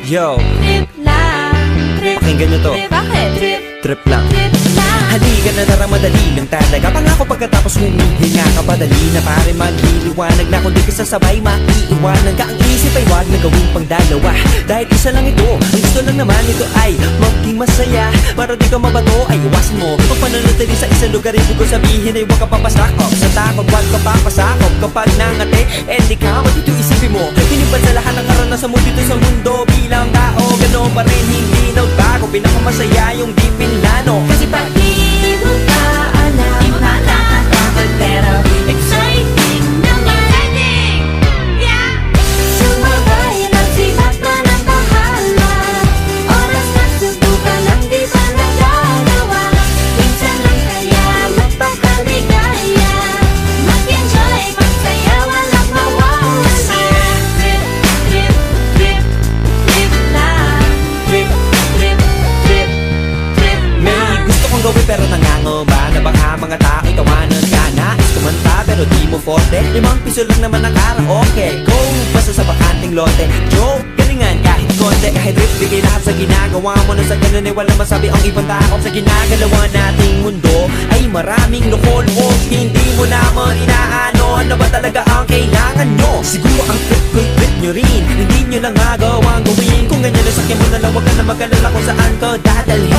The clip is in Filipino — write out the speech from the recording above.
Yo, Trip lang, trip. pakinggan nyo to. Bakit? Trip, Trip lang. trip lang. Halika na tara, madali lang talaga. Pangako pagkatapos humihinga ka, padali na pare magliliwanag na. Kung di ka sasabay, maiiwanan ka. Ang isip ay wag na gawing pangdalawa, dahil isa lang ito. Ang gusto lang naman ito ay maging masaya. Para di ka mabato ay iwasan mo pag pananatili sa isang lugar. Ibig ko sabihin ay huwag ka papasakop sa takot, huwag ka papasakop. Kapag nangate, di ka matito isipin mo. Hinibad sa lahat ng karanasan mo dito sa mundo. Bilang tao, gano'n pa rin, hindi na bago. Pinakamasaya yung di pinlano. Kasi pag Di mo pa alam, di mo pa nakakatakot, pero exciting naman. Exciting! Yeah! Sumabay lang sibat na ng bahala. Oras na subukan ang di pa nagagawa. Minsan lang kaya magpakaligaya. Mag-enjoy, magsaya, walang mawawala. Trip, trip, trip, trip lang. Trip, trip, trip, trip may lang. gusto kong gawin pero nangangamba na baka mga tao ikawanan ka. Nais kumanta pero di mo forte. 5 piso lang naman ang karaoke. Go, basta sa bakanting lote. Joke, galingan kahit konti. Kahit rip, bigay lahat sa ginagawa mo. Na sa ganun ay walang masabi ang ibang tao. Sa ginagalawa nating mundo ay maraming loko-loko. Hindi mo naman inaano ano ba talaga ang kailangan nyo. Siguro ang trip ko'y trip nyo rin. Hindi nyo lang magawang gawin. Kung ganyan na sakyan mo na lang, wag ka na mag-alala kung saan ka dadalhin.